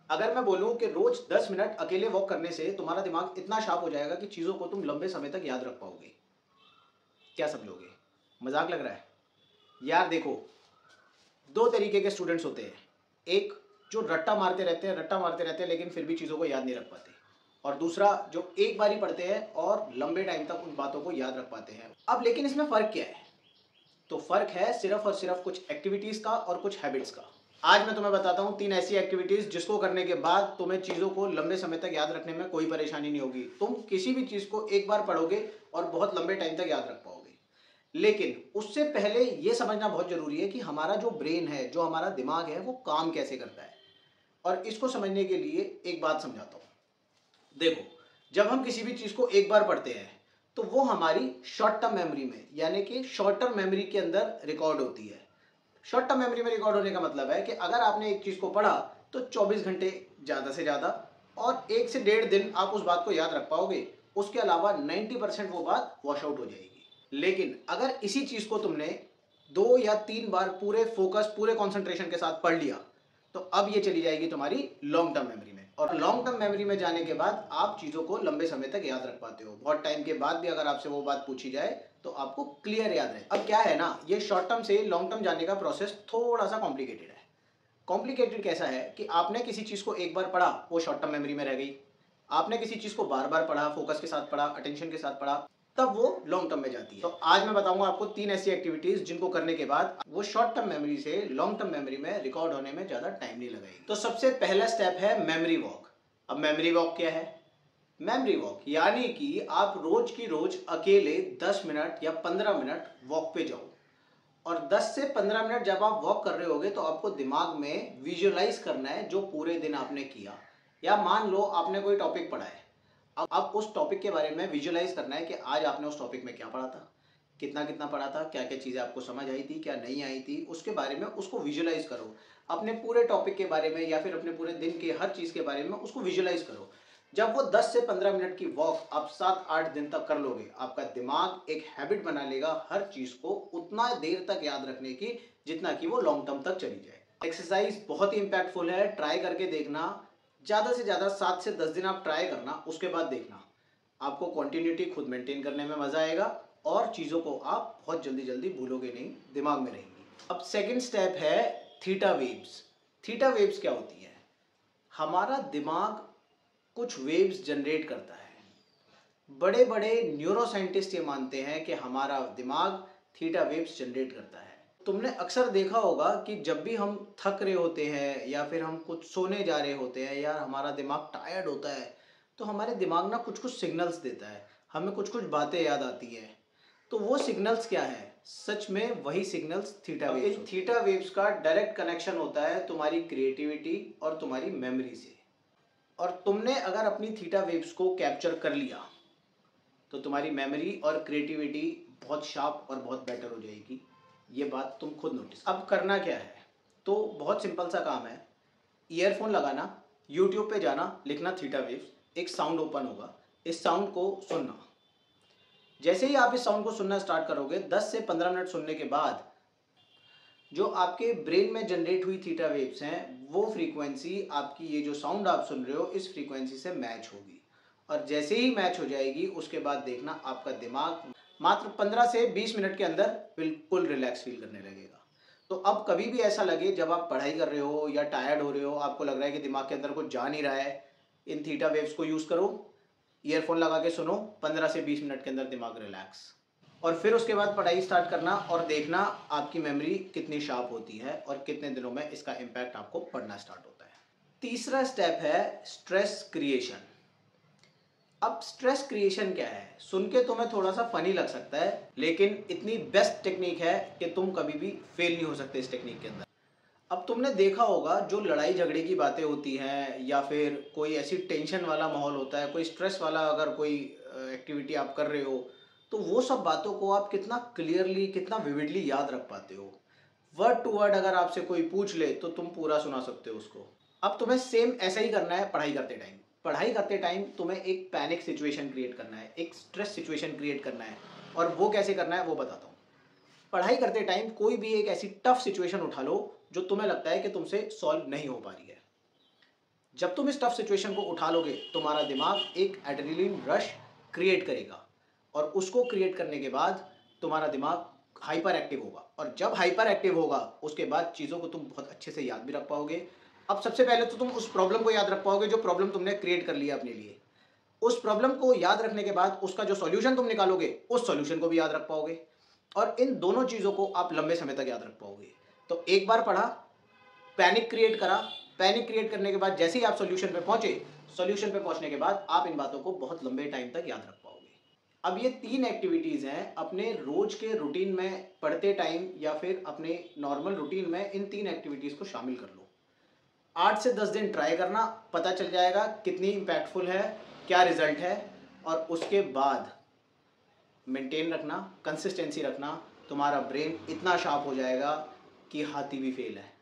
अगर मैं बोलूं कि रोज 10 मिनट अकेले वॉक करने से तुम्हारा दिमाग इतना शार्प हो जाएगा कि चीजों को तुम लंबे समय तक याद रख पाओगे, क्या समझोगे? मजाक लग रहा है? यार देखो, दो तरीके के स्टूडेंट्स होते हैं। एक जो रट्टा मारते रहते हैं लेकिन फिर भी चीज़ों को याद नहीं रख पाते, और दूसरा जो एक बार ही पढ़ते हैं और लंबे टाइम तक उन बातों को याद रख पाते हैं। अब लेकिन इसमें फ़र्क क्या है? तो फ़र्क है सिर्फ और सिर्फ कुछ एक्टिविटीज़ का और कुछ हैबिट्स का। आज मैं तुम्हें बताता हूँ 3 ऐसी एक्टिविटीज़ जिसको करने के बाद तुम्हें चीज़ों को लंबे समय तक याद रखने में कोई परेशानी नहीं होगी। तुम किसी भी चीज़ को एक बार पढ़ोगे और बहुत लंबे टाइम तक याद रख पाओगे। लेकिन उससे पहले यह समझना बहुत जरूरी है कि हमारा जो ब्रेन है, जो हमारा दिमाग है, वो काम कैसे करता है। और इसको समझने के लिए एक बात समझाता हूं। देखो, जब हम किसी भी चीज को एक बार पढ़ते हैं तो वो हमारी शॉर्ट टर्म मेमोरी में, यानी कि शॉर्ट टर्म मेमोरी के अंदर रिकॉर्ड होती है। शॉर्ट टर्म मेमोरी में रिकॉर्ड होने का मतलब है कि अगर आपने एक चीज को पढ़ा तो 24 घंटे ज्यादा से ज्यादा और 1 से 1.5 दिन आप उस बात को याद रख पाओगे। उसके अलावा 90% वो बात वॉश आउट हो जाएगी। लेकिन अगर इसी चीज को तुमने 2 या 3 बार पूरे फोकस, पूरे कंसंट्रेशन के साथ पढ़ लिया तो अब ये चली जाएगी तुम्हारी लॉन्ग टर्म मेमोरी में, और लॉन्ग टर्म मेमोरी में जाने के बाद आप चीजों को लंबे समय तक याद रख पाते हो। बहुत टाइम के बाद भी अगर आपसे वो बात पूछी जाए तो आपको क्लियर याद रहे। अब क्या है ना, ये शॉर्ट टर्म से लॉन्ग टर्म जाने का प्रोसेस थोड़ा सा कॉम्प्लिकेटेड है। कॉम्प्लिकेटेड कैसा है कि आपने किसी चीज को एक बार पढ़ा, वो शॉर्ट टर्म मेमोरी में रह गई। आपने किसी चीज को बार बार पढ़ा, फोकस के साथ पढ़ा, अटेंशन के साथ पढ़ा, तब वो लॉन्ग टर्म में जाती है। तो आज मैं बताऊंगा आपको 3 ऐसी एक्टिविटीज जिनको करने के बाद वो शॉर्ट टर्म मेमोरी से लॉन्ग टर्म मेमोरी में रिकॉर्ड होने में ज्यादा टाइम नहीं लगेगी। तो सबसे पहला स्टेप है मेमोरी वॉक। अब मेमोरी वॉक क्या है? मेमोरी वॉक यानी कि आप रोज की रोज अकेले 10 मिनट या 15 मिनट वॉक पे जाओ, और 10 से 15 मिनट जब आप वॉक कर रहे होगे तो आपको दिमाग में विजुअलाइज करना है जो पूरे दिन आपने किया। या मान लो आपने कोई टॉपिक पढ़ा है, अब उस टॉपिक के बारे में विजुअलाइज करना है कि आज आपने उस टॉपिक में क्या पढ़ा था, कितना कितना पढ़ा था, क्या क्या चीज़ें आपको समझ आई थी, क्या नहीं आई थी, उसके बारे में उसको विजुअलाइज करो। अपने पूरे टॉपिक के बारे में या फिर अपने पूरे दिन के हर चीज़ के बारे में उसको विजुअलाइज करो। जब वो 10 से 15 मिनट की वॉक आप 7-8 दिन तक कर लोगे, आपका दिमाग एक हैबिट बना लेगा हर चीज़ को उतना देर तक याद रखने की जितना कि वो लॉन्ग टर्म तक चली जाए। एक्सरसाइज बहुत ही इंपैक्टफुल है, ट्राई करके देखना। ज़्यादा से ज़्यादा 7 से 10 दिन आप ट्राई करना, उसके बाद देखना आपको कंटिन्यूटी खुद मेंटेन करने में मज़ा आएगा और चीज़ों को आप बहुत जल्दी जल्दी भूलोगे नहीं, दिमाग में रहेंगी। अब सेकंड स्टेप है थीटा वेव्स। थीटा वेव्स क्या होती है? हमारा दिमाग कुछ वेव्स जनरेट करता है। बड़े बड़े न्यूरो साइंटिस्ट ये मानते हैं कि हमारा दिमाग थीटा वेव्स जनरेट करता है। तुमने अक्सर देखा होगा कि जब भी हम थक रहे होते हैं या फिर हम कुछ सोने जा रहे होते हैं या हमारा दिमाग टायर्ड होता है तो हमारे दिमाग ना कुछ कुछ सिग्नल्स देता है, हमें कुछ कुछ बातें याद आती हैं। तो वो सिग्नल्स क्या है? सच में वही सिग्नल्स थीटा वेव्स। इन थीटा वेव्स का डायरेक्ट कनेक्शन होता है तुम्हारी क्रिएटिविटी और तुम्हारी मेमोरी से। और तुमने अगर अपनी थीटा वेव्स को कैप्चर कर लिया तो तुम्हारी मेमोरी और क्रिएटिविटी बहुत शार्प और बहुत बेटर हो जाएगी। ये बात तुम खुद नोटिस। अब करना क्या है? तो बहुत सिंपल सा काम है। ईयरफोन लगाना, यूट्यूब पे जाना, लिखना थीटा वेव्स, एक साउंड ओपन होगा, इस साउंड को सुनना। जैसे ही आप इस साउंड को सुनना स्टार्ट करोगे, 10 से 15 मिनट सुनने के बाद जो आपके ब्रेन में जनरेट हुई थीटा वेव्स हैं, वो फ्रीक्वेंसी आपकी ये जो साउंड आप सुन रहे हो इस फ्रीक्वेंसी से मैच होगी। और जैसे ही मैच हो जाएगी उसके बाद देखना आपका दिमाग मात्र 15 से 20 मिनट के अंदर बिल्कुल रिलैक्स फील करने लगेगा। तो अब कभी भी ऐसा लगे जब आप पढ़ाई कर रहे हो या टायर्ड हो रहे हो, आपको लग रहा है कि दिमाग के अंदर कुछ जा नहीं रहा है, इन थीटा वेव्स को यूज़ करो, ईयरफोन लगा के सुनो, 15 से 20 मिनट के अंदर दिमाग रिलैक्स। और फिर उसके बाद पढ़ाई स्टार्ट करना और देखना आपकी मेमोरी कितनी शार्प होती है और कितने दिनों में इसका इम्पैक्ट आपको पढ़ना स्टार्ट होता है। तीसरा स्टेप है स्ट्रेस क्रिएशन। अब स्ट्रेस क्रिएशन क्या है? सुन के तुम्हें थोड़ा सा फनी लग सकता है, लेकिन इतनी बेस्ट टेक्निक है कि तुम कभी भी फेल नहीं हो सकते इस टेक्निक के अंदर। अब तुमने देखा होगा जो लड़ाई झगड़े की बातें होती हैं या फिर कोई ऐसी टेंशन वाला माहौल होता है, कोई स्ट्रेस वाला अगर कोई एक्टिविटी आप कर रहे हो, तो वो सब बातों को आप कितना क्लियरली, कितना विविडली याद रख पाते हो। वर्ड टू वर्ड अगर आपसे कोई पूछ ले तो तुम पूरा सुना सकते हो उसको। अब तुम्हें सेम ऐसा ही करना है पढ़ाई करते टाइम। पढ़ाई करते टाइम तुम्हें एक पैनिक सिचुएशन क्रिएट करना है, एक स्ट्रेस सिचुएशन क्रिएट करना है। और वो कैसे करना है वो बताता हूँ। पढ़ाई करते टाइम कोई भी एक ऐसी टफ सिचुएशन उठा लो जो तुम्हें लगता है कि तुमसे सॉल्व नहीं हो पा रही है। जब तुम इस टफ सिचुएशन को उठा लोगे, तुम्हारा दिमाग एक एड्रेनलिन रश क्रिएट करेगा, और उसको क्रिएट करने के बाद तुम्हारा दिमाग हाइपर एक्टिव होगा, और जब हाइपर एक्टिव होगा उसके बाद चीज़ों को तुम बहुत अच्छे से याद भी रख पाओगे। अब सबसे पहले तो तुम उस प्रॉब्लम को याद रख पाओगे जो प्रॉब्लम तुमने क्रिएट कर लिया अपने लिए। उस प्रॉब्लम को याद रखने के बाद उसका जो सॉल्यूशन तुम निकालोगे, उस सॉल्यूशन को भी याद रख पाओगे, और इन दोनों चीज़ों को आप लंबे समय तक याद रख पाओगे। तो एक बार पढ़ा, पैनिक क्रिएट करा, पैनिक क्रिएट करने के बाद जैसे ही आप सॉल्यूशन पे पहुंचे, सॉल्यूशन पे पहुंचने के बाद आप इन बातों को बहुत लंबे टाइम तक याद रख पाओगे। अब ये 3 एक्टिविटीज़ हैं, अपने रोज के रूटीन में पढ़ते टाइम या फिर अपने नॉर्मल रूटीन में इन 3 एक्टिविटीज़ को शामिल कर लो। 8 से 10 दिन ट्राई करना, पता चल जाएगा कितनी इम्पैक्टफुल है, क्या रिजल्ट है, और उसके बाद मेंटेन रखना, कंसिस्टेंसी रखना, तुम्हारा ब्रेन इतना शार्प हो जाएगा कि हाथी भी फेल है।